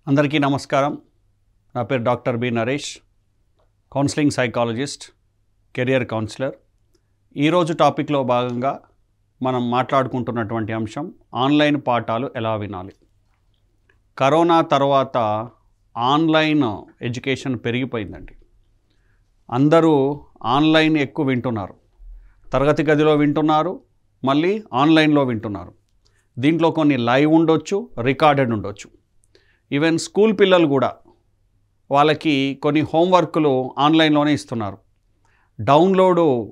అందరికీ నమస్కారం. నా పేరు doctor B Naresh, counselling psychologist, career counsellor. ఈరోజు టాపిక్లో భాగంగా మనం మాట్లాడుకుంటున్నటువంటి అంశం ఆన్లైన్ పాఠాలు ఎలా వినాలి. కరోనా తర్వాత ఆన్లైన్ ఎడ్యుకేషన్ పెరిగిపోయిందండి. అందరూ ఆన్లైన్ ఎక్కువ వింటున్నారు. తరగతి గదిలో వింటున్నారు, మళ్ళీ ఆన్లైన్లో వింటున్నారు. దీంట్లో కొన్ని లైవ్ ఉండొచ్చు, రికార్డెడ్ ఉండొచ్చు. ఈవెన్ స్కూల్ పిల్లలు కూడా వాళ్ళకి కొన్ని హోంవర్క్లు ఆన్లైన్లోనే ఇస్తున్నారు.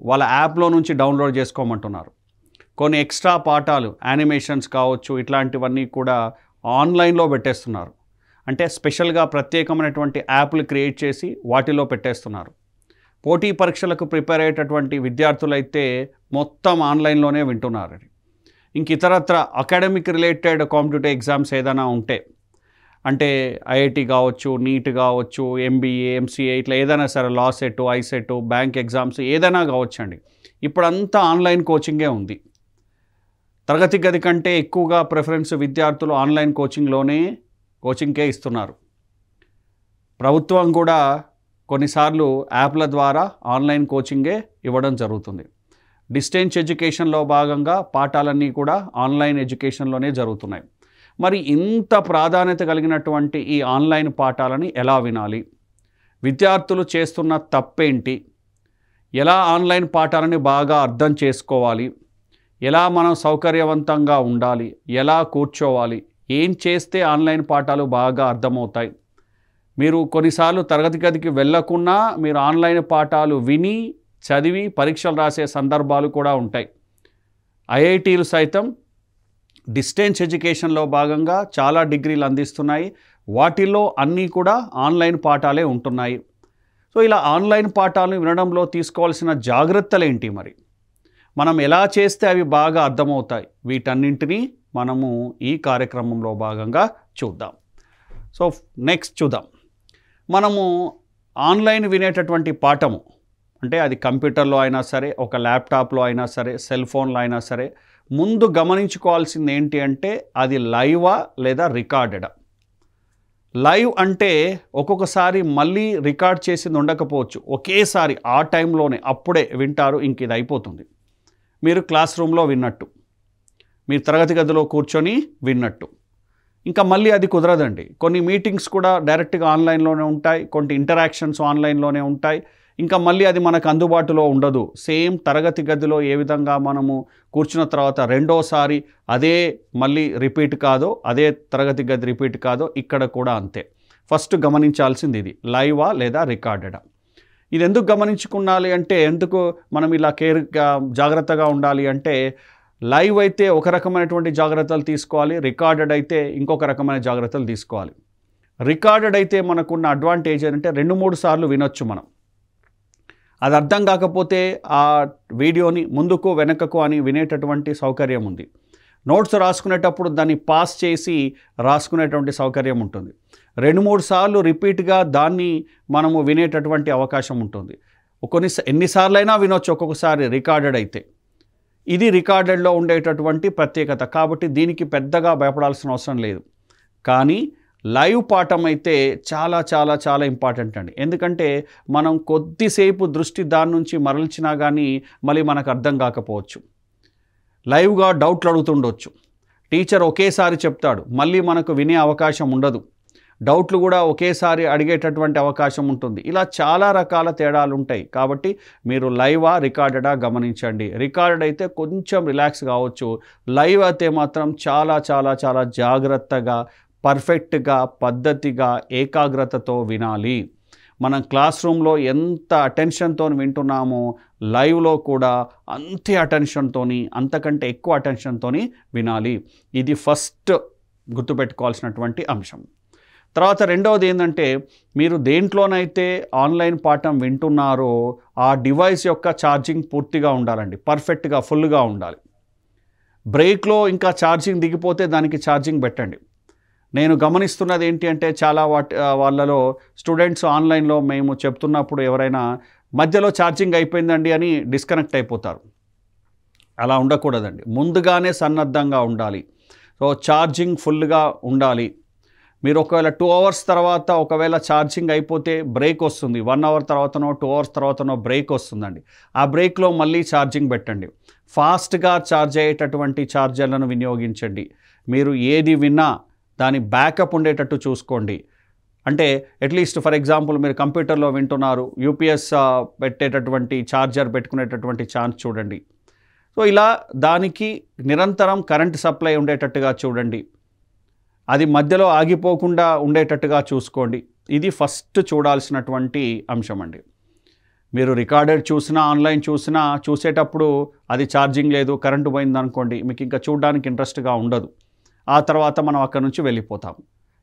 వాళ్ళ యాప్లో నుంచి డౌన్లోడ్ చేసుకోమంటున్నారు. కొన్ని ఎక్స్ట్రా పాఠాలు, యానిమేషన్స్ కావచ్చు, ఇట్లాంటివన్నీ కూడా ఆన్లైన్లో పెట్టేస్తున్నారు. అంటే స్పెషల్గా ప్రత్యేకమైనటువంటి యాప్లు క్రియేట్ చేసి వాటిలో పెట్టేస్తున్నారు. పోటీ పరీక్షలకు ప్రిపేర్ అయ్యేటటువంటి విద్యార్థులైతే మొత్తం ఆన్లైన్లోనే వింటున్నారు. ఇంక ఇతరత్ర అకాడమిక్ రిలేటెడ్ కాంపిటేటివ్ ఎగ్జామ్స్ ఏదైనా ఉంటే, అంటే ఐఐటి కావచ్చు, నీట్ కావచ్చు, ఎంబీఏ, ఎంసీఏ, ఇట్లా ఏదైనా సరే, law set, ICET, bank exams ఏదైనా కావచ్చండి. ఇప్పుడంతా ఆన్లైన్ కోచింగే ఉంది. తరగతి గది కంటే ఎక్కువగా ప్రిఫరెన్స్ విద్యార్థులు ఆన్లైన్ కోచింగ్కే ఇస్తున్నారు. ప్రభుత్వం కూడా కొన్నిసార్లు యాప్ల ద్వారా ఆన్లైన్ కోచింగే ఇవ్వడం జరుగుతుంది. డిస్టెన్స్ ఎడ్యుకేషన్లో భాగంగా పాఠాలన్నీ కూడా ఆన్లైన్ ఎడ్యుకేషన్లోనే జరుగుతున్నాయి. మరి ఇంత ప్రాధాన్యత కలిగినటువంటి ఈ ఆన్లైన్ పాఠాలని ఎలా వినాలి? విద్యార్థులు చేస్తున్న తప్పేంటి? ఎలా ఆన్లైన్ పాఠాలని బాగా అర్థం చేసుకోవాలి? ఎలా మనం సౌకర్యవంతంగా ఉండాలి? ఎలా కూర్చోవాలి? ఏం చేస్తే ఆన్లైన్ పాఠాలు బాగా అర్థమవుతాయి? మీరు కొన్నిసార్లు తరగతి గదికి వెళ్ళకున్నా మీరు ఆన్లైన్ పాఠాలు విని, చదివి పరీక్షలు రాసే సందర్భాలు కూడా ఉంటాయి. ఐఐటీలు సైతం డిస్టెన్స్ ఎడ్యుకేషన్లో భాగంగా చాలా డిగ్రీలు అందిస్తున్నాయి. వాటిల్లో అన్నీ కూడా ఆన్లైన్ పాఠాలే ఉంటున్నాయి. సో ఇలా ఆన్లైన్ పాఠాలను వినడంలో తీసుకోవాల్సిన జాగ్రత్తలు ఏంటి? మరి మనం ఎలా చేస్తే అవి బాగా అర్థమవుతాయి? వీటన్నింటినీ మనము ఈ కార్యక్రమంలో భాగంగా చూద్దాం. సో నెక్స్ట్ చూద్దాం. మనము ఆన్లైన్ వినేటటువంటి పాఠము, అంటే అది కంప్యూటర్లో అయినా సరే, ఒక ల్యాప్టాప్లో అయినా సరే, సెల్ ఫోన్లో అయినా సరే, ముందు గమనించుకోవాల్సింది ఏంటి అంటే అది లైవా లేదా రికార్డెడా? లైవ్ అంటే ఒక్కొక్కసారి మళ్ళీ రికార్డ్ చేసింది ఉండకపోవచ్చు. ఒకేసారి ఆ టైంలోనే అప్పుడే వింటారు, ఇంక ఇది అయిపోతుంది. మీరు క్లాస్ రూమ్లో విన్నట్టు, మీరు తరగతి గదిలో కూర్చొని విన్నట్టు. ఇంకా మళ్ళీ అది కుదరదండి. కొన్ని మీటింగ్స్ కూడా డైరెక్ట్గా ఆన్లైన్లోనే ఉంటాయి, కొన్ని ఇంటరాక్షన్స్ ఆన్లైన్లోనే ఉంటాయి. ఇంకా మళ్ళీ అది మనకు అందుబాటులో ఉండదు. సేమ్ తరగతి గదిలో ఏ విధంగా మనము కూర్చున్న తర్వాత రెండోసారి అదే మళ్ళీ రిపీట్ కాదో, అదే తరగతి గది రిపీట్ కాదో, ఇక్కడ కూడా అంతే. ఫస్ట్ గమనించాల్సింది ఇది, లైవా లేదా రికార్డెడా? ఇది ఎందుకు గమనించుకున్నాలి అంటే, ఎందుకు మనం ఇలా జాగ్రత్తగా ఉండాలి అంటే, లైవ్ అయితే ఒక రకమైనటువంటి జాగ్రత్తలు తీసుకోవాలి, రికార్డెడ్ అయితే ఇంకొక రకమైన జాగ్రత్తలు తీసుకోవాలి. రికార్డెడ్ అయితే మనకున్న అడ్వాంటేజ్ ఏంటంటే 2-3 సార్లు వినొచ్చు మనం. అది అర్థం కాకపోతే ఆ వీడియోని ముందుకు వెనకకు అని వినేటటువంటి సౌకర్యం ఉంది. నోట్స్ రాసుకునేటప్పుడు దాన్ని పాస్ చేసి రాసుకునేటువంటి సౌకర్యం ఉంటుంది. 2-3 సార్లు రిపీట్గా దాన్ని మనము వినేటటువంటి అవకాశం ఉంటుంది. ఎన్నిసార్లైనా వినొచ్చు ఒక్కొక్కసారి రికార్డెడ్ అయితే. ఇది రికార్డెడ్లో ఉండేటటువంటి ప్రత్యేకత. కాబట్టి దీనికి పెద్దగా భయపడాల్సిన అవసరం లేదు. కానీ లైవ్ పాఠం అయితే చాలా చాలా చాలా ఇంపార్టెంట్ అండి. ఎందుకంటే మనం కొద్దిసేపు దృష్టి దాని నుంచి మరల్చినా కానీ మళ్ళీ మనకు అర్థం కాకపోవచ్చు. లైవ్గా డౌట్లు అడుగుతుండొచ్చు. టీచర్ ఒకేసారి చెప్తాడు, మళ్ళీ మనకు వినే అవకాశం ఉండదు. డౌట్లు కూడా ఒకేసారి అడిగేటటువంటి అవకాశం ఉంటుంది. ఇలా చాలా రకాల తేడాలు ఉంటాయి. కాబట్టి మీరు లైవా రికార్డెడా గమనించండి. రికార్డెడ్ అయితే కొంచెం రిలాక్స్ కావచ్చు. లైవ్ అయితే మాత్రం చాలా చాలా చాలా జాగ్రత్తగా, పర్ఫెక్ట్గా, పద్ధతిగా, ఏకాగ్రతతో వినాలి. మనం క్లాస్ రూమ్లో ఎంత అటెన్షన్తో వింటున్నామో లైవ్లో కూడా అంతే అటెన్షన్తోని, అంతకంటే ఎక్కువ అటెన్షన్తోని వినాలి. ఇది ఫస్ట్ గుర్తుపెట్టుకోవాల్సినటువంటి అంశం. తర్వాత రెండవది ఏంటంటే, మీరు దేంట్లోనైతే ఆన్లైన్ పాఠం వింటున్నారో ఆ డివైస్ యొక్క ఛార్జింగ్ పూర్తిగా ఉండాలండి, పర్ఫెక్ట్గా ఫుల్గా ఉండాలి. బ్రేక్లో ఇంకా ఛార్జింగ్ దిగిపోతే దానికి ఛార్జింగ్ పెట్టండి. నేను గమనిస్తున్నది ఏంటి అంటే, చాలా వాళ్ళలో స్టూడెంట్స్ ఆన్లైన్లో మేము చెప్తున్నప్పుడు ఎవరైనా మధ్యలో ఛార్జింగ్ అయిపోయిందండి అని డిస్కనెక్ట్ అయిపోతారు. అలా ఉండకూడదండి. ముందుగానే సన్నద్ధంగా ఉండాలి. సో ఛార్జింగ్ ఫుల్గా ఉండాలి. మీరు ఒకవేళ 2 అవర్స్ తర్వాత ఒకవేళ ఛార్జింగ్ అయిపోతే బ్రేక్ వస్తుంది, 1 అవర్ తర్వాతనో 2 అవర్స్ తర్వాతనో బ్రేక్ వస్తుందండి. ఆ బ్రేక్లో మళ్ళీ ఛార్జింగ్ పెట్టండి. ఫాస్ట్గా ఛార్జ్ అయ్యేటటువంటి ఛార్జర్లను వినియోగించండి. మీరు ఏది విన్నా దాని బ్యాకప్ ఉండేటట్టు చూసుకోండి. అంటే అట్లీస్ట్ ఫర్ ఎగ్జాంపుల్ మీరు కంప్యూటర్లో వింటున్నారు, యూపీఎస్ పెట్టేటటువంటి ఛార్జర్ పెట్టుకునేటటువంటి ఛాన్స్ చూడండి. సో ఇలా దానికి నిరంతరం కరెంట్ సప్లై ఉండేటట్టుగా చూడండి. అది మధ్యలో ఆగిపోకుండా ఉండేటట్టుగా చూసుకోండి. ఇది ఫస్ట్ చూడాల్సినటువంటి అంశం అండి. మీరు రికార్డెడ్ చూసినా ఆన్లైన్ చూసినా చూసేటప్పుడు అది ఛార్జింగ్ లేదు, కరెంటు పోయిందనుకోండి, మీకు ఇంకా చూడడానికి ఇంట్రెస్ట్గా ఉండదు. ఆ తర్వాత మనం అక్కడి నుంచి వెళ్ళిపోతాం.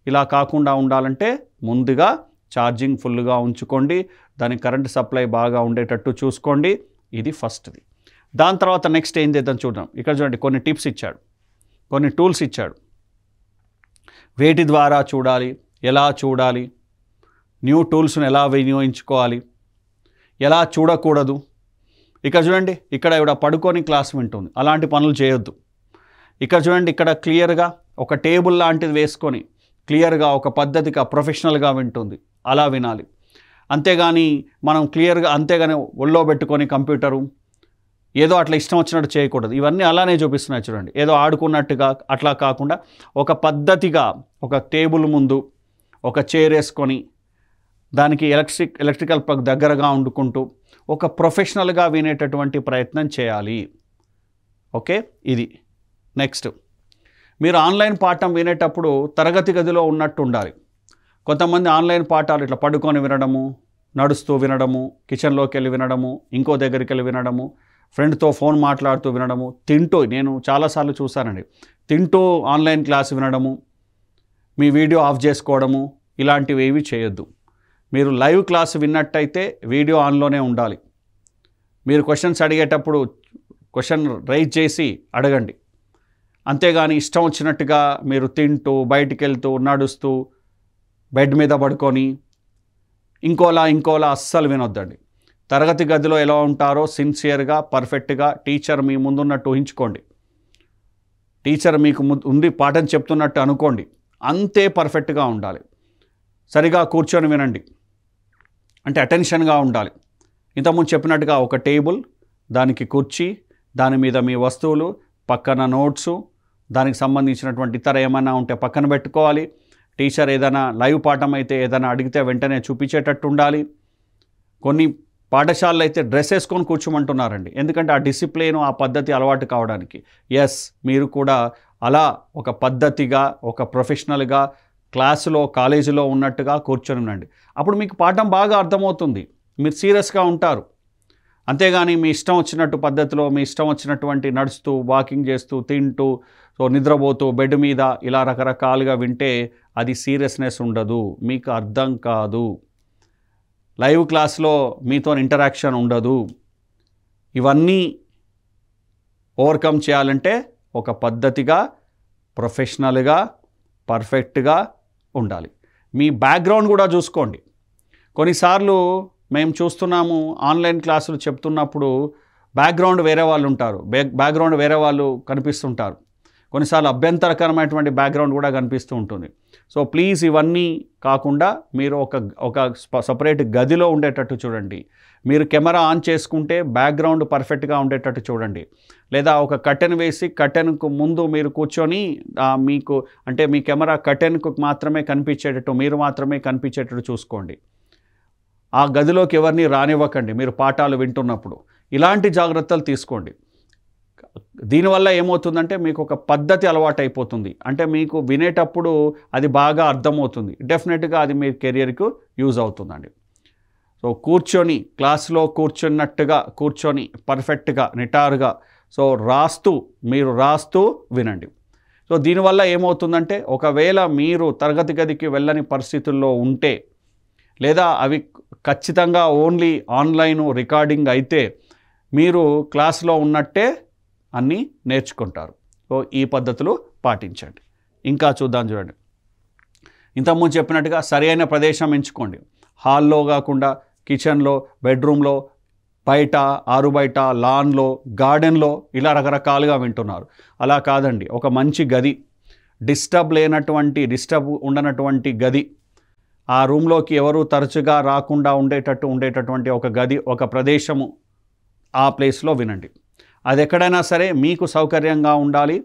ఇలా కాకుండా ఉండాలంటే ముందుగా ఛార్జింగ్ ఫుల్గా ఉంచుకోండి, దానికి కరెంట్ సప్లై బాగా ఉండేటట్టు చూసుకోండి. ఇది ఫస్ట్ది. దాని తర్వాత నెక్స్ట్ ఏం చేద్దాం చూద్దాం. ఇక్కడ చూడండి, కొన్ని టిప్స్ ఇచ్చాడు, కొన్ని టూల్స్ ఇచ్చాడు. వేటి ద్వారా చూడాలి, ఎలా చూడాలి, న్యూ టూల్స్ను ఎలా వినియోగించుకోవాలి, ఎలా చూడకూడదు. ఇక్కడ చూడండి, ఇక్కడ ఇవిడ పడుకొని క్లాస్ వింటుంది, అలాంటి పనులు చేయొద్దు. ఇక్కడ చూడండి, ఇక్కడ క్లియర్గా ఒక టేబుల్ లాంటిది వేసుకొని క్లియర్గా ఒక పద్ధతిగా ప్రొఫెషనల్గా వింటుంది, అలా వినాలి. అంతేగాని మనం క్లియర్గా అంతేగాని ఒళ్ళో పెట్టుకొని కంప్యూటరు ఏదో అట్లా ఇష్టం వచ్చినట్టు చేయకూడదు. ఇవన్నీ అలానే చూపిస్తున్నాయి చూడండి, ఏదో ఆడుకున్నట్టుగా అట్లా కాకుండా ఒక పద్ధతిగా ఒక టేబుల్ ముందు ఒక చైర్ వేసుకొని దానికి ఎలక్ట్రికల్ ప్లగ్ దగ్గరగా వండుకుంటూ ఒక ప్రొఫెషనల్గా వినేటటువంటి ప్రయత్నం చేయాలి. ఓకే, ఇది నెక్స్ట్. మీరు ఆన్లైన్ పాఠం వినేటప్పుడు తరగతి గదిలో ఉన్నట్టు ఉండాలి. కొంతమంది ఆన్లైన్ పాఠాలు ఇట్లా పడుకొని వినడము, నడుస్తూ వినడము, కిచెన్లోకి వెళ్ళి వినడము, ఇంకో దగ్గరికి వెళ్ళి వినడము, ఫ్రెండ్తో ఫోన్ మాట్లాడుతూ వినడము, తింటూ, నేను చాలాసార్లు చూశానండి, తింటూ ఆన్లైన్ క్లాస్ వినడము, మీ వీడియో ఆఫ్ చేసుకోవడము, ఇలాంటివి ఏవి చేయొద్దు. మీరు లైవ్ క్లాస్ విన్నట్టయితే వీడియో ఆన్లోనే ఉండాలి. మీరు క్వశ్చన్స్ అడిగేటప్పుడు క్వశ్చన్ రైజ్ చేసి అడగండి. అంతేగాని ఇష్టం వచ్చినట్టుగా మీరు తింటూ, బయటికి వెళ్తూ, నడుస్తూ, బెడ్ మీద పడుకొని ఇంకోలా అస్సలు వినొద్దండి. తరగతి గదిలో ఎలా ఉంటారో సిన్సియర్గా, పర్ఫెక్ట్గా టీచర్ మీ ముందున్నట్టు ఊహించుకోండి. టీచర్ మీకు ఉండి పాఠం చెప్తున్నట్టు అనుకోండి, అంతే పర్ఫెక్ట్గా ఉండాలి. సరిగా కూర్చొని వినండి, అంటే అటెన్షన్గా ఉండాలి. ఇంతకుముందు చెప్పినట్టుగా ఒక టేబుల్, దానికి కుర్చీ, దాని మీద మీ వస్తువులు, పక్కన నోట్సు, దానికి సంబంధించినటువంటి ఇతర ఏమైనా ఉంటే పక్కన పెట్టుకోవాలి. టీచర్ ఏదైనా లైవ్ పాఠం అయితే ఏదైనా అడిగితే వెంటనే చూపించేటట్టు ఉండాలి. కొన్ని పాఠశాలలు అయితే డ్రెస్ వేసుకొని కూర్చోమంటున్నారండి, ఎందుకంటే ఆ డిసిప్లిన్, ఆ పద్ధతి అలవాటు కావడానికి. ఎస్, మీరు కూడా అలా ఒక పద్ధతిగా, ఒక ప్రొఫెషనల్గా క్లాసులో, కాలేజీలో ఉన్నట్టుగా కూర్చొని ఉండండి. అప్పుడు మీకు పాఠం బాగా అర్థమవుతుంది, మీరు సీరియస్గా ఉంటారు. అంతేగాని మీ ఇష్టం వచ్చినట్టు పద్ధతిలో, మీ ఇష్టం వచ్చినటువంటి నడుస్తూ, వాకింగ్ చేస్తూ, తింటూ, సో నిద్రపోతూ, బెడ్ మీద ఇలా రకరకాలుగా వింటే అది సీరియస్నెస్ ఉండదు, మీకు అర్థం కాదు. లైవ్ క్లాస్లో మీతో ఇంటరాక్షన్ ఉండదు. ఇవన్నీ ఓవర్కమ్ చేయాలంటే ఒక పద్ధతిగా, ప్రొఫెషనల్గా, పర్ఫెక్ట్గా ఉండాలి. మీ బ్యాక్గ్రౌండ్ కూడా చూసుకోండి. కొన్నిసార్లు మేము చూస్తున్నాము, ఆన్లైన్ క్లాసులు చెప్తున్నప్పుడు బ్యాక్గ్రౌండ్ వేరే వాళ్ళు ఉంటారు, బ్యాక్గ్రౌండ్ వేరే వాళ్ళు కనిపిస్తుంటారు. కొన్నిసార్లు అభ్యంతరకరమైనటువంటి బ్యాక్గ్రౌండ్ కూడా కనిపిస్తూ ఉంటుంది. సో ప్లీజ్ ఇవన్నీ కాకుండా మీరు ఒక సపరేట్ గదిలో ఉండేటట్టు చూడండి. మీరు కెమెరా ఆన్ చేసుకుంటే బ్యాక్గ్రౌండ్ పర్ఫెక్ట్గా ఉండేటట్టు చూడండి. లేదా ఒక కర్టెన్ వేసి కర్టెన్కు ముందు మీరు కూర్చొని మీకు అంటే మీ కెమెరా కర్టెన్కు మాత్రమే కనిపించేటట్టు, మీరు మాత్రమే కనిపించేటట్టు చూసుకోండి. ఆ గదిలోకి ఎవరిని రానివ్వకండి మీరు పాఠాలు వింటున్నప్పుడు. ఇలాంటి జాగ్రత్తలు తీసుకోండి. దీనివల్ల ఏమవుతుందంటే మీకు ఒక పద్ధతి అలవాటు అయిపోతుంది. అంటే మీకు వినేటప్పుడు అది బాగా అర్థమవుతుంది. డెఫినెట్గా అది మీ కెరియర్కు యూజ్ అవుతుందండి. సో కూర్చొని క్లాస్లో కూర్చున్నట్టుగా కూర్చొని పర్ఫెక్ట్గా, నిటారుగా, సో మీరు రాస్తూ వినండి. సో దీనివల్ల ఏమవుతుందంటే ఒకవేళ మీరు తరగతి గదికి వెళ్ళని పరిస్థితుల్లో ఉంటే, లేదా అవి ఖచ్చితంగా ఓన్లీ ఆన్లైన్ రికార్డింగ్ అయితే మీరు క్లాస్లో ఉన్నట్టే అన్నీ నేర్చుకుంటారు. సో ఈ పద్ధతులు పాటించండి. ఇంకా చూద్దాం చూడండి. ఇంతకుముందు చెప్పినట్టుగా సరైన ప్రదేశం ఎంచుకోండి. హాల్లో కాకుండా కిచెన్లో, బెడ్రూమ్లో, బయట, ఆరుబయట, లాన్లో, గార్డెన్లో ఇలా రకరకాలుగా వింటున్నారు. అలా కాదండి. ఒక మంచి గది, డిస్టర్బ్ ఉండనటువంటి గది, ఆ రూమ్లోకి ఎవరు తరచుగా రాకుండా ఉండేటటువంటి ఒక గది, ఒక ప్రదేశము, ఆ ప్లేస్లో వినండి. అది ఎక్కడైనా సరే మీకు సౌకర్యంగా ఉండాలి.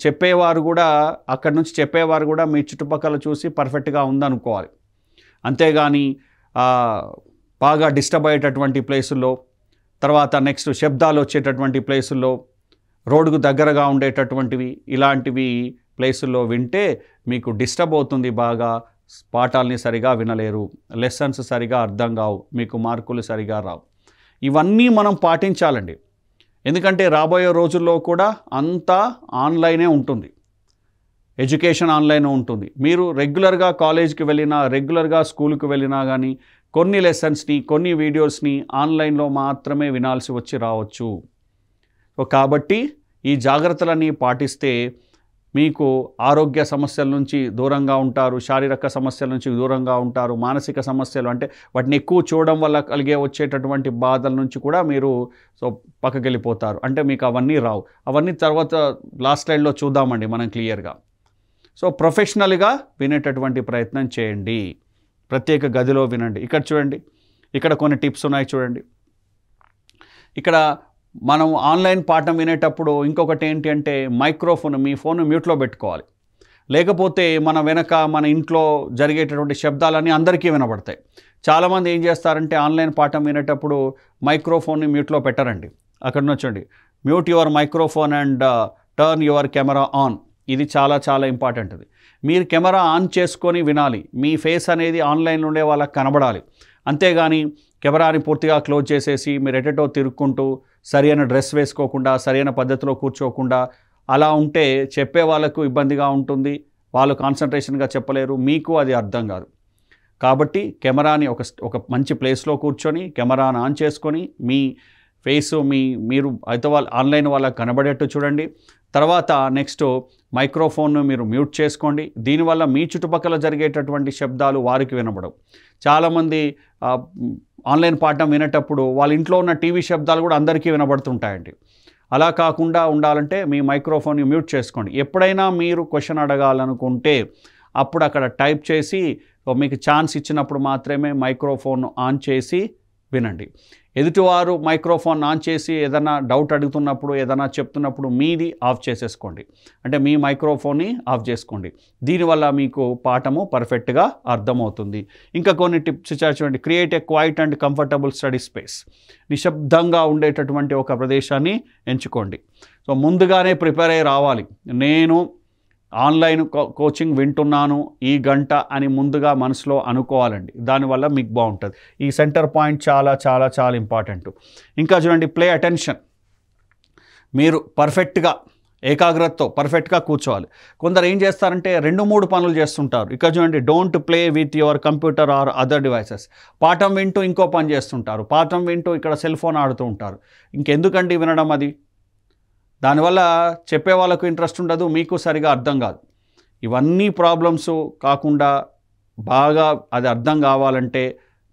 చెప్పేవారు కూడా అక్కడి నుంచి చెప్పేవారు కూడా మీ చుట్టుపక్కల చూసి పర్ఫెక్ట్గా ఉందనుకోవాలి. అంతేగాని బాగా డిస్టర్బ్ అయ్యేటటువంటి ప్లేసుల్లో, తర్వాత నెక్స్ట్ శబ్దాలు వచ్చేటటువంటి ప్లేసుల్లో, రోడ్డుకు దగ్గరగా ఉండేటటువంటివి, ఇలాంటివి ప్లేసుల్లో వింటే మీకు డిస్టర్బ్ అవుతుంది. బాగా పాఠాలని సరిగా వినలేరు, లెసన్స్ సరిగా అర్థం కావు, మీకు మార్కులు సరిగా రావు. ఇవన్నీ మనం పాటించాలండి. ఎందుకంటే రాబోయే రోజుల్లో కూడా అంతా ఆన్లైనే ఉంటుంది, ఎడ్యుకేషన్ ఆన్లైన్ ఉంటుంది. మీరు రెగ్యులర్గా కాలేజ్కి వెళ్ళినా, రెగ్యులర్గా స్కూల్కి వెళ్ళినా కానీ కొన్ని లెసన్స్ని, కొన్ని వీడియోస్ని ఆన్లైన్లో మాత్రమే వినాల్సి వచ్చి రావచ్చు. కాబట్టి ఈ జాగ్రత్తలన్నీ పాటిస్తే మీకు ఆరోగ్య సమస్యల నుంచి దూరంగా ఉంటారు, శారీరక సమస్యల నుంచి దూరంగా ఉంటారు, మానసిక సమస్యలు అంటే వాటిని ఎక్కువ చూడడం వల్ల వచ్చేటటువంటి బాధల నుంచి కూడా మీరు పక్కకి వెళ్ళిపోతారు. అంటే మీకు అవన్నీ రావు. అవన్నీ తర్వాత లాస్ట్ స్లైడ్లో చూద్దామండి మనం క్లియర్గా. ప్రొఫెషనల్గా వినేటటువంటి ప్రయత్నం చేయండి. ప్రత్యేక గదిలో వినండి. ఇక్కడ చూడండి, ఇక్కడ కొన్ని టిప్స్ ఉన్నాయి చూడండి. ఇక్కడ మనం ఆన్లైన్ పాఠం వినేటప్పుడు ఇంకొకటి ఏంటి అంటే మైక్రోఫోన్, మీ ఫోన్ మ్యూట్లో పెట్టుకోవాలి. లేకపోతే మన ఇంట్లో జరిగేటటువంటి శబ్దాలన్నీ అందరికీ వినబడతాయి. చాలామంది ఏం చేస్తారంటే ఆన్లైన్ పాఠం వినేటప్పుడు మైక్రోఫోన్ని మ్యూట్లో పెట్టరండి. అక్కడ నొచ్చండి, mute your microphone and turn your camera on. ఇది చాలా చాలా ఇంపార్టెంట్. అది మీరు కెమెరా ఆన్ చేసుకొని వినాలి. మీ ఫేస్ అనేది ఆన్లైన్లో ఉండే వాళ్ళకి కనబడాలి. అంతేగాని కెమెరాని పూర్తిగా క్లోజ్ చేసేసి మీరు ఎటెటో తిరుక్కుంటూ సరైన డ్రెస్ వేసుకోకుండా, సరైన పద్ధతిలో కూర్చోకుండా అలా ఉంటే చెప్పే వాళ్ళకు ఇబ్బందిగా ఉంటుంది, వాళ్ళు కాన్సన్ట్రేషన్గా చెప్పలేరు, మీకు అది అర్థం కాదు. కాబట్టి కెమెరాని ఒక మంచి ప్లేస్లో కూర్చొని కెమెరాని ఆన్ చేసుకొని మీ ఫేసు మీరు అయితే ఆన్లైన్ వాళ్ళకి కనబడేట్టు చూడండి. తర్వాత నెక్స్ట్ మైక్రోఫోన్ను మీరు మ్యూట్ చేసుకోండి. దీనివల్ల మీ చుట్టుపక్కల జరిగేటటువంటి శబ్దాలు వారికి వినబడవు. చాలామంది ఆన్లైన్ పాఠం వినేటప్పుడు వాళ్ళ ఇంట్లో ఉన్న టీవీ శబ్దాలు కూడా అందరికీ వినబడుతుంటాయండి. అలా కాకుండా ఉండాలంటే మీ మైక్రోఫోన్ని మ్యూట్ చేసుకోండి. ఎప్పుడైనా మీరు క్వశ్చన్ అడగాలనుకుంటే అప్పుడు అక్కడ టైప్ చేసి మీకు ఛాన్స్ ఇచ్చినప్పుడు మాత్రమే మైక్రోఫోన్ ఆన్ చేసి వినండి. ఎదుటివారు మైక్రోఫోన్ ఆన్ చేసి ఏదైనా డౌట్ అడుగుతున్నప్పుడు, ఏదైనా చెప్తున్నప్పుడు మీది ఆఫ్ చేసేసుకోండి. అంటే మీ మైక్రోఫోన్ని ఆఫ్ చేసుకోండి. దీనివల్ల మీకు పాఠము పర్ఫెక్ట్గా అర్థమవుతుంది. ఇంకా కొన్ని టిప్స్ చూడండి. Create a quiet and comfortable study space. నిశ్శబ్దంగా ఉండేటటువంటి ఒక ప్రదేశాన్ని ఎంచుకోండి. ముందుగానే ప్రిపేర్ అయ్యి రావాలి. నేను ఆన్లైన్ కోచింగ్ వింటున్నాను ఈ గంట అని ముందుగా మనసులో అనుకోవాలండి. దానివల్ల మీకు బాగుంటుంది. ఈ సెంటర్ పాయింట్ చాలా చాలా చాలా ఇంపార్టెంట్. ఇంకా చూడండి, ప్లే అటెన్షన్. మీరు పర్ఫెక్ట్గా ఏకాగ్రతతో పర్ఫెక్ట్గా కూర్చోవాలి. కొందరు ఏం చేస్తారంటే 2-3 పనులు చేస్తుంటారు. ఇక్కడ చూడండి, don't play with your computer are other devices. పాఠం వింటూ ఇంకో పని చేస్తుంటారు, పాఠం వింటూ ఇక్కడ సెల్ ఫోన్ ఆడుతూ ఉంటారు. ఇంకెందుకండి వినడం? అది దానివల్ల చెప్పే వాళ్ళకు ఇంట్రెస్ట్ ఉండదు, మీకు సరిగా అర్థం కాదు. ఇవన్నీ ప్రాబ్లమ్స్ కాకుండా బాగా అది అర్థం కావాలంటే,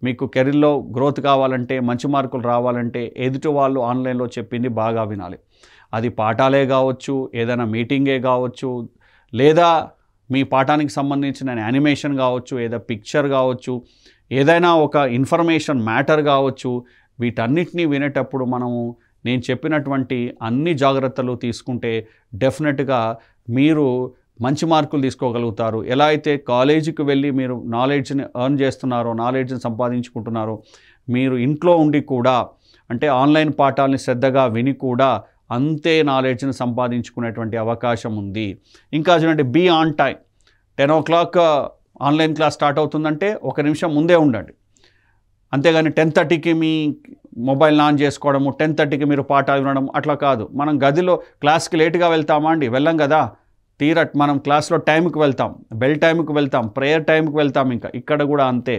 మీకు కెరీర్లో గ్రోత్ కావాలంటే, మంచి మార్కులు రావాలంటే ఎదుటి వాళ్ళు ఆన్లైన్లో చెప్పింది బాగా వినాలి. అది పాఠాలే కావచ్చు, ఏదైనా మీటింగే కావచ్చు, లేదా మీ పాఠానికి సంబంధించిన యానిమేషన్ కావచ్చు, ఏదైనా పిక్చర్ కావచ్చు, ఏదైనా ఒక ఇన్ఫర్మేషన్ మ్యాటర్ కావచ్చు. వీటన్నిటినీ వినేటప్పుడు మనము నేను చెప్పినటువంటి అన్ని జాగ్రత్తలు తీసుకుంటే డెఫినెట్గా మీరు మంచి మార్కులు తీసుకోగలుగుతారు. ఎలా అయితే కాలేజీకి వెళ్ళి మీరు నాలెడ్జ్ని ఎర్న్ చేస్తున్నారో, నాలెడ్జ్ని సంపాదించుకుంటున్నారో, మీరు ఇంట్లో ఉండి కూడా అంటే ఆన్లైన్ పాఠాలని శ్రద్ధగా విని కూడా అంతే నాలెడ్జ్ని సంపాదించుకునేటువంటి అవకాశం ఉంది. ఇంకా చూడండి, be on time. 10 o'clock online class start అవుతుందంటే 1 నిమిషం ముందే ఉండండి. అంతేగాని 10:30కి మీ మొబైల్ ఆన్ చేసుకోవడము, 10:30కి మీరు పాఠాలు వినడం అట్లా కాదు. మనం గదిలో క్లాస్కి లేట్గా వెళ్తామా అండి? వెళ్ళం కదా. మనం క్లాస్లో టైంకి వెళ్తాం, బెల్ టైంకి వెళ్తాం, ప్రేయర్ టైంకి వెళ్తాం. ఇక్కడ కూడా అంతే.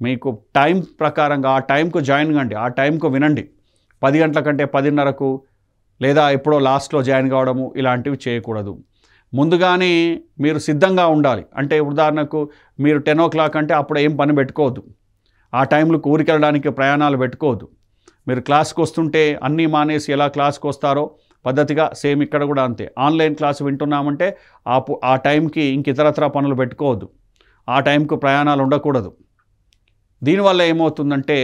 మీకు టైం ప్రకారంగా ఆ టైంకు జాయిన్ కండి, ఆ టైంకు వినండి. 10 గంటల కంటే 10:30కు లేదా ఎప్పుడో లాస్ట్లో జాయిన్ కావడము ఇలాంటివి చేయకూడదు. ముందుగానే మీరు సిద్ధంగా ఉండాలి. అంటే ఉదాహరణకు మీరు 10 o'clock అంటే అప్పుడు ఏం పని పెట్టుకోవద్దు. ఆ టైంలో ఊరికి వెళ్ళడానికి ప్రయాణాలు పెట్టుకోవద్దు. మీరు క్లాస్కి వస్తుంటే అన్నీ మానేసి ఎలా క్లాస్కి వస్తారో పద్ధతిగా సేమ్ ఇక్కడ కూడా అంతే. ఆన్లైన్ క్లాస్ వింటున్నామంటే ఆ టైంకి ఇంక ఇతరత్రా పనులు పెట్టుకోవద్దు, ఆ టైంకు ప్రయాణాలు ఉండకూడదు. దీనివల్ల ఏమవుతుందంటే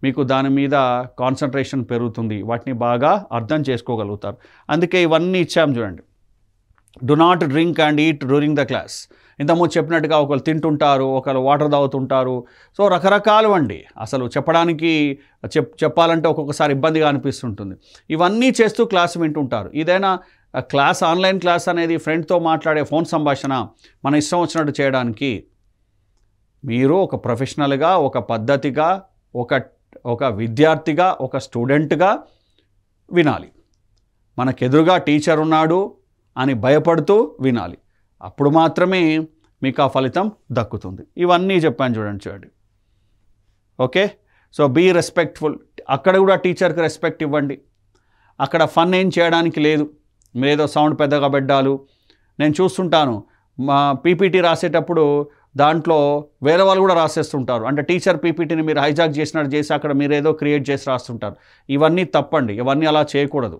మీకు దాని మీద కాన్సన్ట్రేషన్ పెరుగుతుంది, వాటిని బాగా అర్థం చేసుకోగలుగుతారు. అందుకే ఇవన్నీ ఇచ్చాము చూడండి. Do not drink and eat during the class. ఇంతకుముందు చెప్పినట్టుగా ఒకరు తింటుంటారు, ఒకరు వాటర్ తాగుతుంటారు. సో రకరకాలు అండి, అసలు చెప్పాలంటే ఒక్కొక్కసారి ఇబ్బందిగా అనిపిస్తుంటుంది. ఇవన్నీ చేస్తూ క్లాస్ వింటుంటారు. ఇదైనా క్లాస్, ఆన్లైన్ క్లాస్ అనేది ఫ్రెండ్తో మాట్లాడే ఫోన్ సంభాషణ మన ఇష్టం వచ్చినట్టు చేయడానికి. మీరు ఒక ప్రొఫెషనల్గా, ఒక పద్ధతిగా, ఒక విద్యార్థిగా, ఒక స్టూడెంట్గా వినాలి. మనకెదురుగా టీచర్ ఉన్నాడు అని భయపడుతూ వినాలి. అప్పుడు మాత్రమే మీకు ఆ ఫలితం దక్కుతుంది. ఇవన్నీ చెప్పాను చూడండి. Okay, so be respectful. అక్కడ కూడా టీచర్కి రెస్పెక్ట్ ఇవ్వండి. అక్కడ ఫన్ ఏం చేయడానికి లేదు. మీరేదో సౌండ్ పెద్దగా పెట్టాలు. నేను చూస్తుంటాను మా పీపీటీ రాసేటప్పుడు దాంట్లో వేరే వాళ్ళు కూడా రాసేస్తుంటారు. అంటే టీచర్ పీపీటీని మీరు హైజాక్ చేసినట్టు చేసి అక్కడ మీరు ఏదో క్రియేట్ చేసి రాస్తుంటారు. ఇవన్నీ తప్పండి, ఇవన్నీ అలా చేయకూడదు.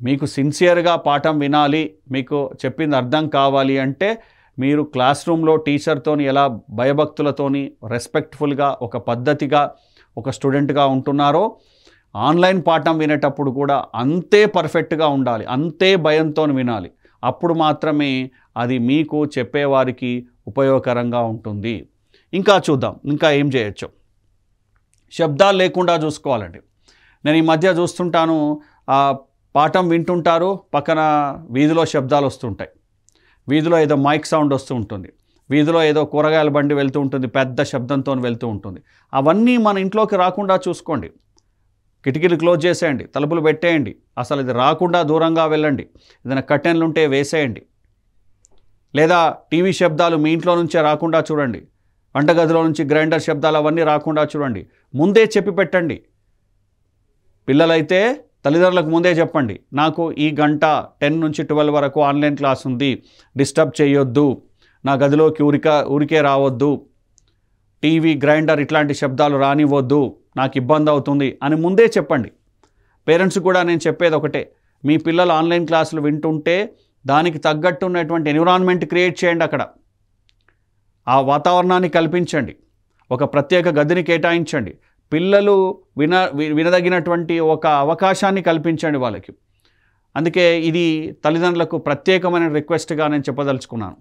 మీకు సిన్సియర్గా పాఠం వినాలి, మీకు చెప్పింది అర్థం కావాలి అంటే మీరు క్లాస్ రూమ్లో టీచర్తోని ఎలా భయభక్తులతోని రెస్పెక్ట్ఫుల్గా, ఒక పద్ధతిగా, ఒక స్టూడెంట్గా ఉంటున్నారో ఆన్లైన్ పాఠం వినేటప్పుడు కూడా అంతే పర్ఫెక్ట్గా ఉండాలి, అంతే భయంతో వినాలి. అప్పుడు మాత్రమే అది మీకు చెప్పేవారికి ఉపయోగకరంగా ఉంటుంది. ఇంకా చూద్దాం, ఇంకా ఏం చేయొచ్చు. శబ్దాలు లేకుండా చూసుకోవాలండి. నేను ఈ మధ్య చూస్తుంటాను, పాఠం వింటుంటారు, పక్కన వీధిలో శబ్దాలు వస్తుంటాయి. వీధిలో ఏదో మైక్ సౌండ్ వస్తూ ఉంటుంది, వీధిలో ఏదో కూరగాయల బండి వెళ్తూ ఉంటుంది, పెద్ద శబ్దంతో వెళ్తూ ఉంటుంది. అవన్నీ మన ఇంట్లోకి రాకుండా చూసుకోండి. కిటికీలు క్లోజ్ చేసేయండి, తలుపులు పెట్టేయండి. అసలు ఇది రాకుండా దూరంగా వెళ్ళండి. ఏదైనా కర్టెన్లు ఉంటే వేసేయండి. లేదా టీవీ శబ్దాలు మీ ఇంట్లో నుంచే రాకుండా చూడండి. వంటగదిలో నుంచి గ్రైండర్ శబ్దాలు అవన్నీ రాకుండా చూడండి. ముందే చెప్పి పెట్టండి. పిల్లలైతే తల్లిదండ్రులకు ముందే చెప్పండి, నాకు ఈ గంట 10 నుంచి 12 వరకు ఆన్లైన్ క్లాస్ ఉంది, డిస్టర్బ్ చేయొద్దు, నా గదిలోకి ఊరికే రావద్దు, టీవీ, గ్రైండర్ ఇట్లాంటి శబ్దాలు రానివ్వద్దు, నాకు ఇబ్బంది అవుతుంది అని ముందే చెప్పండి. పేరెంట్స్ కూడా నేను చెప్పేది ఒకటే, మీ పిల్లలు ఆన్లైన్ క్లాసులు వింటుంటే దానికి తగ్గట్టు ఉన్నటువంటి ఎన్విరాన్మెంట్ క్రియేట్ చేయండి. అక్కడ ఆ వాతావరణాన్ని కల్పించండి. ఒక ప్రత్యేక గదిని కేటాయించండి. పిల్లలు వినదగినటువంటి ఒక అవకాశాన్ని కల్పించండి వాళ్ళకి. అందుకే ఇది తల్లిదండ్రులకు ప్రత్యేకమైన రిక్వెస్ట్గా నేను చెప్పదలుచుకున్నాను.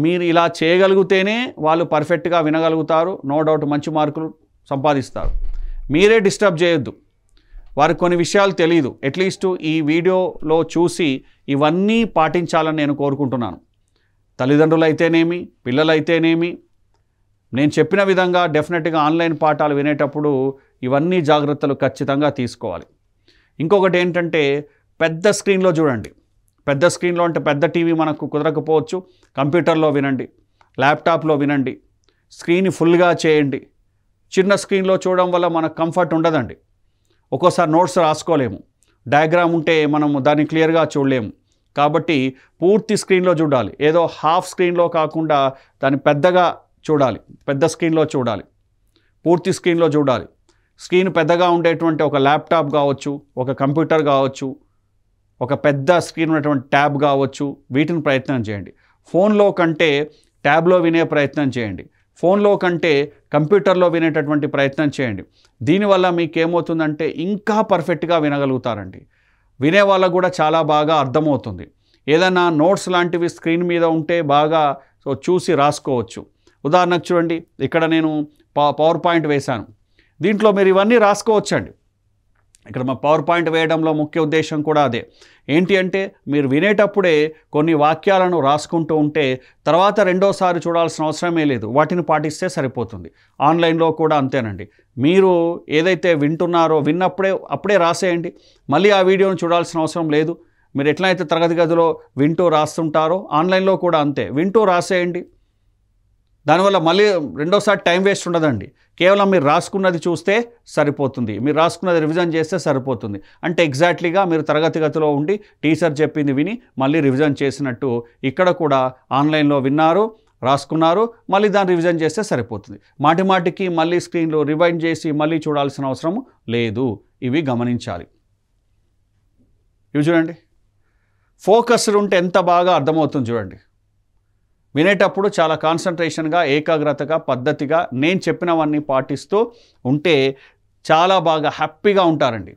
మీరు ఇలా చేయగలిగితేనే వాళ్ళు పర్ఫెక్ట్గా వినగలుగుతారు, నో డౌట్ మంచి మార్కులు సంపాదిస్తారు. మీరే డిస్టర్బ్ చేయొద్దు. వారికి కొన్ని విషయాలు తెలియదు, అట్లీస్ట్ ఈ వీడియోలో చూసి ఇవన్నీ పాటించాలని నేను కోరుకుంటున్నాను. తల్లిదండ్రులు అయితేనేమి, పిల్లలైతేనేమి, నేను చెప్పిన విధంగా డెఫినెట్గా ఆన్లైన్ పాఠాలు వినేటప్పుడు ఇవన్నీ జాగ్రత్తలు ఖచ్చితంగా తీసుకోవాలి. ఇంకొకటి ఏంటంటే పెద్ద స్క్రీన్లో చూడండి. పెద్ద స్క్రీన్లో అంటే పెద్ద టీవీ మనకు కుదరకపోవచ్చు, కంప్యూటర్లో వినండి, ల్యాప్టాప్లో వినండి. స్క్రీన్ ఫుల్గా చేయండి. చిన్న స్క్రీన్లో చూడడం వల్ల మనకు కంఫర్ట్ ఉండదండి. ఒక్కోసారి నోట్స్ రాసుకోలేము, డయాగ్రామ్ ఉంటే మనము దాన్ని క్లియర్గా చూడలేము. కాబట్టి పూర్తి స్క్రీన్లో చూడాలి. ఏదో హాఫ్ స్క్రీన్లో కాకుండా దాన్ని పెద్దగా చూడాలి, పెద్ద స్క్రీన్లో చూడాలి, పూర్తి స్క్రీన్లో చూడాలి. స్క్రీన్ పెద్దగా ఉండేటువంటి ఒక ల్యాప్టాప్ కావచ్చు, ఒక కంప్యూటర్ కావచ్చు, ఒక పెద్ద స్క్రీన్ ఉన్నటువంటి ట్యాబ్ కావచ్చు, వీటిని ప్రయత్నం చేయండి. ఫోన్లో కంటే ట్యాబ్లో వినే ప్రయత్నం చేయండి. ఫోన్లో కంటే కంప్యూటర్లో వినేటటువంటి ప్రయత్నం చేయండి. దీనివల్ల మీకు ఏమవుతుందంటే ఇంకా పర్ఫెక్ట్గా వినగలుగుతారండి. వినే వాళ్ళకు కూడా చాలా బాగా అర్థమవుతుంది. ఏదైనా నోట్స్ లాంటివి స్క్రీన్ మీద ఉంటే బాగా చూసి రాసుకోవచ్చు. ఉదాహరణకు చూడండి, ఇక్కడ నేను పవర్ పాయింట్ వేశాను. దీంట్లో మీరు ఇవన్నీ రాసుకోవచ్చండి. ఇక్కడ మా పవర్ పాయింట్ వేయడంలో ముఖ్య ఉద్దేశం కూడా అదే. ఏంటి అంటే మీరు వినేటప్పుడే కొన్ని వాక్యాలను రాసుకుంటూ ఉంటే తర్వాత రెండోసారి చూడాల్సిన అవసరమే లేదు, వాటిని పాటిస్తే సరిపోతుంది. ఆన్లైన్లో కూడా అంతేనండి. మీరు ఏదైతే వింటున్నారో అప్పుడే రాసేయండి. మళ్ళీ ఆ వీడియోను చూడాల్సిన అవసరం లేదు. మీరు ఎట్లయితే తరగతి గదిలో వింటూ రాస్తుంటారో ఆన్లైన్లో కూడా అంతే, వింటూ రాసేయండి. దానివల్ల మళ్ళీ రెండోసారి టైం వేస్ట్ ఉండదండి. కేవలం మీరు రాసుకున్నది చూస్తే సరిపోతుంది, మీరు రాసుకున్నది రివిజన్ చేస్తే సరిపోతుంది. అంటే ఎగ్జాక్ట్లీగా మీరు తరగతి గదిలో ఉండి టీచర్ చెప్పింది విని మళ్ళీ రివిజన్ చేసినట్టు ఇక్కడ కూడా ఆన్లైన్లో విన్నారు, రాసుకున్నారు, మళ్ళీ దాన్ని రివిజన్ చేస్తే సరిపోతుంది. మాటికి మళ్ళీ స్క్రీన్లో రివైండ్ చేసి మళ్ళీ చూడాల్సిన అవసరం లేదు. ఇవి గమనించాలి. ఇవి చూడండి, ఫోకస్డ్ ఉంటే ఎంత బాగా అర్థమవుతుంది చూడండి. వినేటప్పుడు చాలా కాన్సన్ట్రేషన్గా, ఏకాగ్రతగా, పద్ధతిగా నేను చెప్పినవన్నీ పాటిస్తూ ఉంటే చాలా బాగా హ్యాపీగా ఉంటారండి.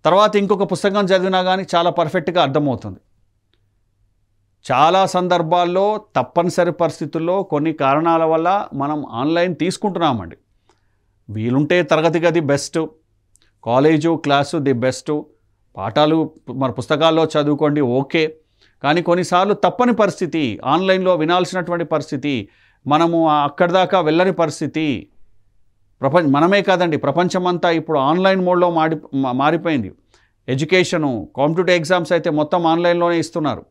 తర్వాత ఇంకొక పుస్తకం చదివినా కానీ చాలా పర్ఫెక్ట్గా అర్థమవుతుంది. చాలా సందర్భాల్లో తప్పనిసరి పరిస్థితుల్లో కొన్ని కారణాల వల్ల మనం ఆన్లైన్ తీసుకుంటున్నామండి. వీలుంటే తరగతి గది best, college class the best, పాఠాలు మన పుస్తకాల్లో చదువుకోండి ఓకే. కానీ కొన్నిసార్లు తప్పని పరిస్థితి, ఆన్లైన్లో వినాల్సినటువంటి పరిస్థితి, మనము అక్కడి దాకా వెళ్ళని పరిస్థితి. మనమే కాదండి, ప్రపంచమంతా ఇప్పుడు ఆన్లైన్ మోడ్లో మారిపోయింది. ఎడ్యుకేషను, కాంపిటేటివ్ ఎగ్జామ్స్ అయితే మొత్తం ఆన్లైన్లోనే ఇస్తున్నారు.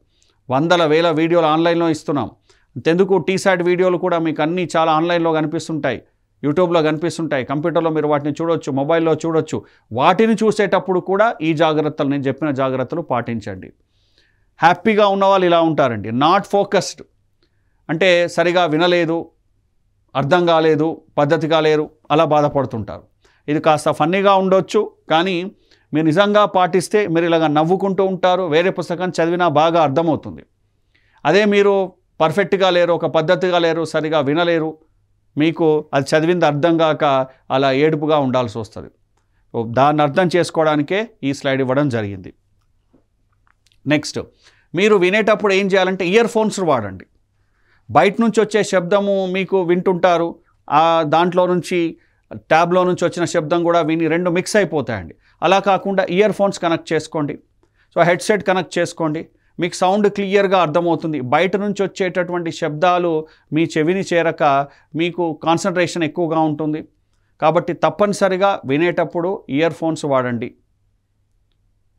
వందల వేల వీడియోలు ఆన్లైన్లో ఇస్తున్నాం. అంతెందుకు టీసాట్ వీడియోలు కూడా మీకు అన్నీ చాలా ఆన్లైన్లో కనిపిస్తుంటాయి, యూట్యూబ్లో కనిపిస్తుంటాయి, కంప్యూటర్లో మీరు వాటిని చూడొచ్చు, మొబైల్లో చూడొచ్చు. వాటిని చూసేటప్పుడు కూడా ఈ జాగ్రత్తలు, నేను చెప్పిన జాగ్రత్తలు పాటించండి. హ్యాపీగా ఉన్నవాళ్ళు ఇలా ఉంటారండి. నాట్ ఫోకస్డ్ అంటే సరిగా వినలేదు, అర్థం కాలేదు, పద్ధతిగా లేరు, అలా బాధపడుతుంటారు. ఇది కాస్త ఫన్నీగా ఉండొచ్చు, కానీ మీరు నిజంగా పాటిస్తే మీరు ఇలాగ నవ్వుకుంటూ ఉంటారు. వేరే పుస్తకం చదివినా బాగా అర్థమవుతుంది. అదే మీరు పర్ఫెక్ట్గా లేరు, ఒక పద్ధతిగా లేరు, సరిగా వినలేరు, మీకు అది చదివింది అర్థం కాక అలా ఏడుపుగా ఉండాల్సి వస్తుంది. దాన్ని అర్థం చేసుకోవడానికే ఈ స్లైడ్ ఇవ్వడం జరిగింది. నెక్స్ట్, మీరు వినేటప్పుడు ఏం చేయాలంటే ఇయర్ ఫోన్స్ వాడండి. బయట నుంచి వచ్చే శబ్దము మీకు వింటుంటారు, దాంట్లో నుంచి ట్యాబ్లో నుంచి వచ్చిన శబ్దం కూడా విని రెండు మిక్స్ అయిపోతాయండి. అలా కాకుండా ఇయర్ ఫోన్స్ కనెక్ట్ చేసుకోండి. సో హెడ్సెట్ కనెక్ట్ చేసుకోండి, మీకు సౌండ్ క్లియర్గా అర్థమవుతుంది. బయట నుంచి వచ్చేటటువంటి శబ్దాలు మీ చెవిని చేరక మీకు కాన్సన్ట్రేషన్ ఎక్కువగా ఉంటుంది. కాబట్టి తప్పనిసరిగా వినేటప్పుడు ఇయర్ ఫోన్స్ వాడండి.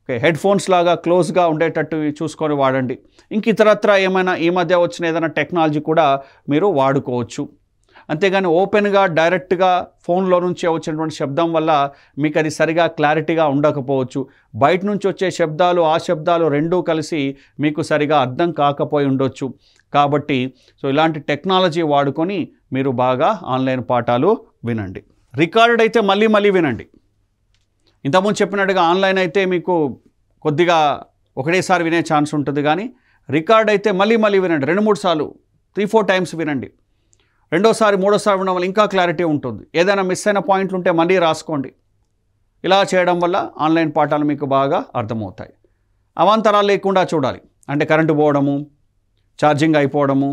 ఓకే, హెడ్ ఫోన్స్ లాగా క్లోజ్గా ఉండేటట్టు చూసుకొని వాడండి. ఇంక ఇతరత్ర ఏమైనా ఈ మధ్య వచ్చిన ఏదైనా టెక్నాలజీ కూడా మీరు వాడుకోవచ్చు. అంతేగాని ఓపెన్గా డైరెక్ట్గా ఫోన్లో నుంచి వచ్చినటువంటి శబ్దం వల్ల మీకు అది సరిగా క్లారిటీగా ఉండకపోవచ్చు. బయట నుంచి వచ్చే శబ్దాలు, ఆ శబ్దాలు రెండూ కలిసి మీకు సరిగా అర్థం కాకపోయి ఉండొచ్చు. కాబట్టి సో ఇలాంటి టెక్నాలజీ వాడుకొని మీరు బాగా ఆన్లైన్ పాఠాలు వినండి. రికార్డెడ్ అయితే మళ్ళీ మళ్ళీ వినండి. ఇంతకుముందు చెప్పినట్టుగా ఆన్లైన్ అయితే మీకు కొద్దిగా ఒకటేసారి వినే ఛాన్స్ ఉంటుంది, కానీ రికార్డ్ అయితే మళ్ళీ మళ్ళీ వినండి. 2-3 సార్లు, 3-4 టైమ్స్ వినండి. రెండోసారి మూడోసారి వినడం వల్ల ఇంకా క్లారిటీ ఉంటుంది. ఏదైనా మిస్ అయిన పాయింట్లు ఉంటే మళ్ళీ రాసుకోండి. ఇలా చేయడం వల్ల ఆన్లైన్ పాఠాలు మీకు బాగా అర్థమవుతాయి. అవాంతరాలు లేకుండా చూడాలి. అంటే కరెంటు పోవడము, ఛార్జింగ్ అయిపోవడము,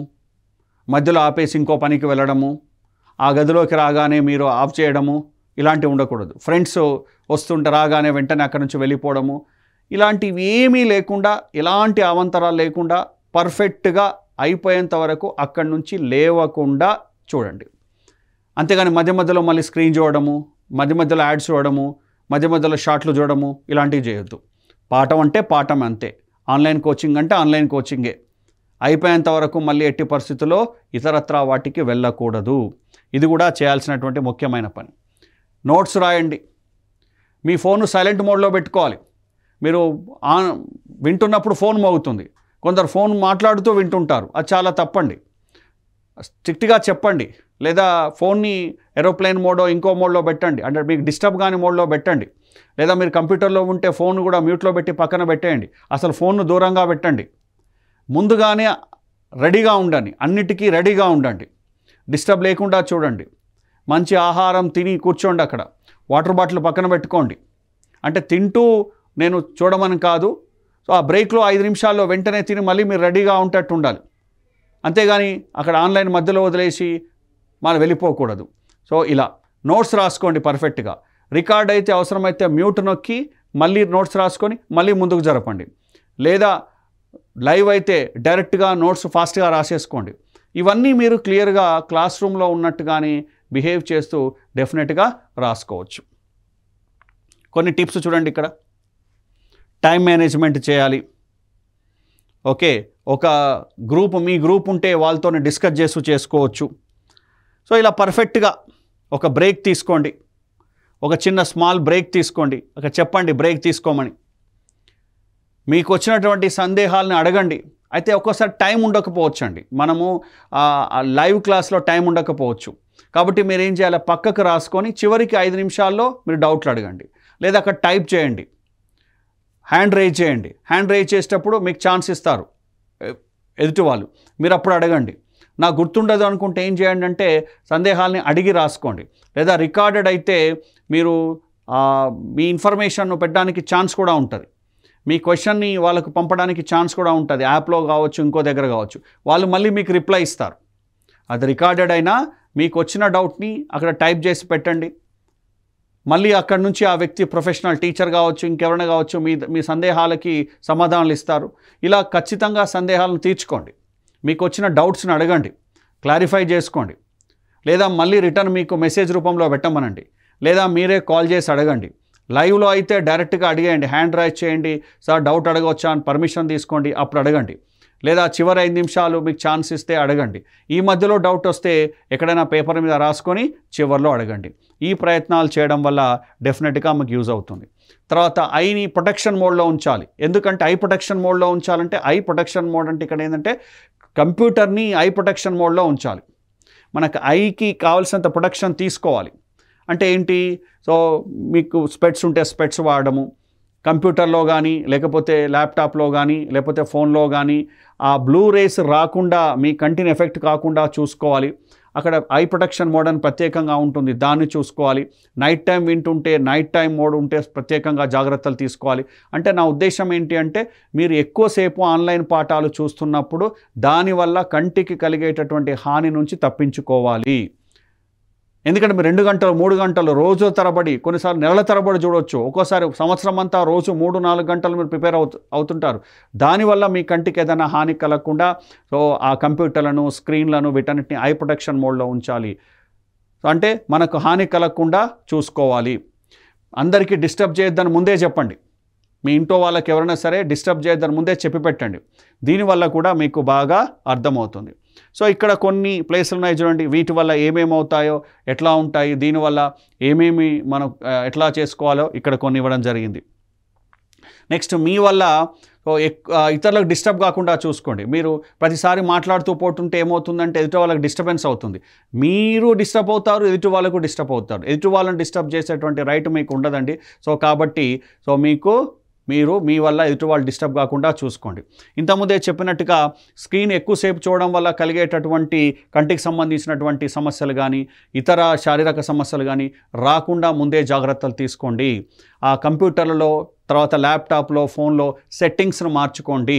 మధ్యలో ఆపేసి ఇంకో పనికి వెళ్ళడము, ఆ గదిలోకి రాగానే మీరు ఆఫ్ చేయడము, ఇలాంటివి ఉండకూడదు. ఫ్రెండ్స్ వస్తుంటే రాగానే వెంటనే అక్కడి నుంచి వెళ్ళిపోవడము, ఇలాంటివి ఏమీ లేకుండా, ఎలాంటి అవాంతరాలు లేకుండా పర్ఫెక్ట్గా అయిపోయేంత వరకు అక్కడి నుంచి లేవకుండా చూడండి. అంతేగాని మధ్య మధ్యలో మళ్ళీ స్క్రీన్ చూడడము, మధ్య మధ్యలో యాడ్స్ చూడడము, మధ్య మధ్యలో షార్ట్లు చూడడము, ఇలాంటివి చేయొద్దు. పాఠం అంటే పాఠం అంతే. ఆన్లైన్ కోచింగ్ అంటే ఆన్లైన్ కోచింగే. అయిపోయేంత వరకు మళ్ళీ ఎట్టి పరిస్థితుల్లో ఇతరత్రా వాటికి వెళ్ళకూడదు. ఇది కూడా చేయాల్సినటువంటి ముఖ్యమైన పని. నోట్స్ రాయండి. మీ ఫోన్ సైలెంట్ మోడ్లో పెట్టుకోవాలి. మీరు వింటున్నప్పుడు ఫోన్ మోగుతుంది, కొందరు ఫోన్ మాట్లాడుతూ వింటుంటారు, అది చాలా తప్పండి. స్ట్రిక్ట్గా చెప్పండి. లేదా ఫోన్ని ఏరోప్లేన్ మోడో ఇంకో మోడ్లో పెట్టండి, అంటే మీకు డిస్టర్బ్ కాని మోడ్లో పెట్టండి. లేదా మీరు కంప్యూటర్లో ఉంటే ఫోన్ కూడా మ్యూట్లో పెట్టి పక్కన పెట్టేయండి. అసలు ఫోన్ను దూరంగా పెట్టండి. ముందుగానే రెడీగా ఉండండి, అన్నిటికీ రెడీగా ఉండండి. డిస్టర్బ్ లేకుండా చూడండి. మంచి ఆహారం తిని కూర్చోండి. అక్కడ వాటర్ బాటిల్ పక్కన పెట్టుకోండి. అంటే తింటూ నేను చూడమని కాదు. సో ఆ బ్రేక్లో 5 నిమిషాల్లో వెంటనే తిని మళ్ళీ మీరు రెడీగా ఉంటట్టు ఉండాలి. అంతేగాని అక్కడ ఆన్లైన్ మధ్యలో వదిలేసి మనం వెళ్ళిపోకూడదు. సో ఇలా నోట్స్ రాసుకోండి పర్ఫెక్ట్గా. రికార్డ్ అయితే అవసరమైతే మ్యూట్ నొక్కి మళ్ళీ నోట్స్ రాసుకొని మళ్ళీ ముందుకు జరపండి. లేదా లైవ్ అయితే డైరెక్ట్గా నోట్స్ ఫాస్ట్గా రాసేసుకోండి. ఇవన్నీ మీరు క్లియర్గా క్లాస్ రూమ్లో ఉన్నట్టుగానే బిహేవ్ చేస్తూ డెఫినెట్గా రాసుకోవచ్చు. కొన్ని టిప్స్ చూడండి ఇక్కడ. టైం మేనేజ్మెంట్ చేయాలి. ఓకే, ఒక గ్రూప్, మీ గ్రూప్ ఉంటే వాళ్ళతోనే డిస్కస్ చేసుకోవచ్చు. సో ఇలా పర్ఫెక్ట్గా ఒక బ్రేక్ తీసుకోండి. ఒక చిన్న స్మాల్ బ్రేక్ తీసుకోండి. ఒక చెప్పండి బ్రేక్ తీసుకోమని. మీకు వచ్చినటువంటి సందేహాలను అడగండి. అయితే ఒక్కోసారి టైం ఉండకపోవచ్చు అండి, మనము లైవ్ క్లాస్లో టైం ఉండకపోవచ్చు. కాబట్టి మీరు ఏం చేయాలి, పక్కకు రాసుకొని చివరికి 5 నిమిషాల్లో మీరు డౌట్లు అడగండి. లేదా అక్కడ టైప్ చేయండి. హ్యాండ్ రైజ్ చేయండి. హ్యాండ్ రైజ్ చేసేటప్పుడు మీకు ఛాన్స్ ఇస్తారు ఎదుటి వాళ్ళు, మీరు అప్పుడు అడగండి. నాకు గుర్తుండదు అనుకుంటే ఏం చేయండి అంటే సందేహాలని అడిగి రాసుకోండి. లేదా రికార్డెడ్ అయితే మీరు మీ ఇన్ఫర్మేషన్ను పెట్టడానికి ఛాన్స్ కూడా ఉంటుంది. మీ క్వశ్చన్ని వాళ్ళకు పంపడానికి ఛాన్స్ కూడా ఉంటుంది. యాప్లో కావచ్చు, ఇంకో దగ్గర కావచ్చు. వాళ్ళు మళ్ళీ మీకు రిప్లై ఇస్తారు. అది రికార్డెడ్ అయినా మీకు వచ్చిన డౌట్ని అక్కడ టైప్ చేసి పెట్టండి. మళ్ళీ అక్కడి నుంచి ఆ వ్యక్తి ప్రొఫెషనల్ టీచర్ కావచ్చు, ఇంకెవరైనా కావచ్చు, మీ సందేహాలకి సమాధానాలు ఇస్తారు. ఇలా ఖచ్చితంగా సందేహాలను తీర్చుకోండి. మీకు వచ్చిన డౌట్స్ని అడగండి, క్లారిఫై చేసుకోండి. లేదా మళ్ళీ రిటర్న్ మీకు మెసేజ్ రూపంలో పెట్టమనండి. లేదా మీరే కాల్ చేసి అడగండి. లైవ్లో అయితే డైరెక్ట్గా అడిగేయండి, హ్యాండ్ రైజ్ చేయండి, సార్ డౌట్ అడగవచ్చా అని పర్మిషన్ తీసుకోండి, అప్పుడు అడగండి. లేదా చివరి 5 నిమిషాలు మీకు ఛాన్స్ ఇస్తే అడగండి. ఈ మధ్యలో డౌట్ వస్తే ఎక్కడైనా పేపర్ మీద రాసుకొని చివరిలో అడగండి. ఈ ప్రయత్నాలు చేయడం వల్ల డెఫినెట్గా మీకు యూజ్ అవుతుంది. తర్వాత ఐని ప్రొటెక్షన్ మోడ్లో ఉంచాలి. ఎందుకంటే ఐ ప్రొటెక్షన్ మోడ్లో ఉంచాలంటే, ఐ ప్రొటెక్షన్ మోడ్ అంటే ఇక్కడ ఏంటంటే కంప్యూటర్ని ఐ ప్రొటెక్షన్ మోడ్లో ఉంచాలి. మనకు ఐకి కావాల్సినంత ప్రొటెక్షన్ తీసుకోవాలి. అంటే ఏంటి? సో మీకు స్పెట్స్ ఉంటే స్పెట్స్ వాడడము, కంప్యూటర్లో కానీ లేకపోతే ల్యాప్టాప్లో కానీ లేకపోతే ఫోన్లో కానీ ఆ బ్లూ రేస్ రాకుండా, మీ కంటిని ఎఫెక్ట్ కాకుండా చూసుకోవాలి. అక్కడ ఐ ప్రొటెక్షన్ మోడ్ అని ప్రత్యేకంగా ఉంటుంది, దాన్ని చూసుకోవాలి. నైట్ టైం వింటుంటే నైట్ టైం మోడ్ ఉంటే ప్రత్యేకంగా జాగ్రత్తలు తీసుకోవాలి. అంటే నా ఉద్దేశం ఏంటి అంటే, మీరు ఎక్కువసేపు ఆన్లైన్ పాఠాలు చూస్తున్నప్పుడు దానివల్ల కంటికి కలిగేటటువంటి హాని నుంచి తప్పించుకోవాలి. ఎందుకంటే మీరు 2 గంటలు 3 గంటలు రోజు తరబడి, కొన్నిసార్లు నెలల తరబడి చూడవచ్చు. ఒక్కోసారి సంవత్సరం అంతా రోజు 3-4 గంటలు మీరు ప్రిపేర్ అవుతుంటారు. దానివల్ల మీ కంటికి ఏదైనా హాని కలగకుండా సో ఆ కంప్యూటర్లను, స్క్రీన్లను వీటన్నిటిని ఐ ప్రొటెక్షన్ మోడ్లో ఉంచాలి. అంటే మనకు హాని కలగకుండా చూసుకోవాలి. అందరికీ డిస్టర్బ్ చేయొద్దని ముందే చెప్పండి. మీ ఇంట్లో వాళ్ళకి ఎవరైనా సరే డిస్టర్బ్ చేయొద్దని ముందే చెప్పి పెట్టండి. దీనివల్ల కూడా మీకు బాగా అర్థమవుతుంది. సో ఇక్కడ కొన్ని ప్లేసులు ఉన్నాయి చూడండి, వీటి వల్ల ఏమేమి అవుతాయో, ఎట్లా ఉంటాయి, దీనివల్ల ఏమేమి మనం ఎట్లా చేసుకోవాలో ఇక్కడ కొన్ని ఇవ్వడం జరిగింది. నెక్స్ట్ మీ వల్ల ఇతరులకు డిస్టర్బ్ కాకుండా చూసుకోండి. మీరు ప్రతిసారి మాట్లాడుతూ పోతుంటే ఏమవుతుందంటే ఎదుటి వాళ్ళకి డిస్టర్బెన్స్ అవుతుంది. మీరు డిస్టర్బ్ అవుతారు, ఎదుటి వాళ్ళకు డిస్టర్బ్ అవుతారు. ఎదుటి వాళ్ళని డిస్టర్బ్ చేసేటువంటి రైట్ మీకు ఉండదండి. సో కాబట్టి మీరు మీ వల్ల ఎదుటి వాళ్ళు డిస్టర్బ్ కాకుండా చూసుకోండి. ఇంతకుముందే చెప్పినట్టుగా స్క్రీన్ ఎక్కువసేపు చూడడం వల్ల కలిగేటటువంటి కంటికి సంబంధించినటువంటి సమస్యలు కానీ, ఇతర శారీరక సమస్యలు కానీ రాకుండా ముందే జాగ్రత్తలు తీసుకోండి. ఆ కంప్యూటర్లలో, తర్వాత ల్యాప్టాప్లో, ఫోన్లో సెట్టింగ్స్ను మార్చుకోండి.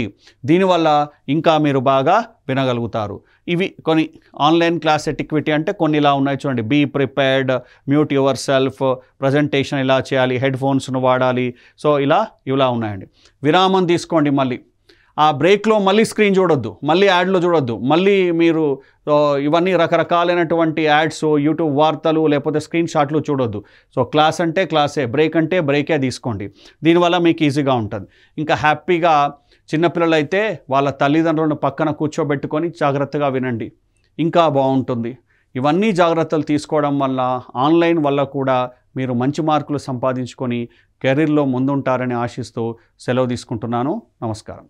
దీనివల్ల ఇంకా మీరు బాగా వినగలుగుతారు. ఇవి కొన్ని ఆన్లైన్ క్లాస్ ఎటిక్విటీ అంటే కొన్ని ఇలా ఉన్నాయి చూడండి. Be prepared, mute yourself, presentation ఇలా చేయాలి, హెడ్ ఫోన్స్ను వాడాలి. సో ఇలా ఉన్నాయండి. విరామం తీసుకోండి. మళ్ళీ ఆ బ్రేక్లో మళ్ళీ స్క్రీన్ చూడొద్దు, మళ్ళీ యాడ్లో చూడొద్దు. మళ్ళీ మీరు ఇవన్నీ రకరకాలైనటువంటి యాడ్స్, యూట్యూబ్ వార్తలు లేకపోతే స్క్రీన్ షాట్లు చూడొద్దు. సో క్లాస్ అంటే క్లాసే, బ్రేక్ అంటే బ్రేకే తీసుకోండి. దీనివల్ల మీకు ఈజీగా ఉంటుంది. ఇంకా హ్యాపీగా చిన్నపిల్లలు అయితే వాళ్ళ తల్లిదండ్రులను పక్కన కూర్చోబెట్టుకొని జాగ్రత్తగా వినండి, ఇంకా బాగుంటుంది. ఇవన్నీ జాగ్రత్తలు తీసుకోవడం వల్ల ఆన్లైన్ వల్ల కూడా మీరు మంచి మార్కులు సంపాదించుకొని కెరీర్లో ముందుంటారని ఆశిస్తూ సెలవు తీసుకుంటున్నాను. నమస్కారం.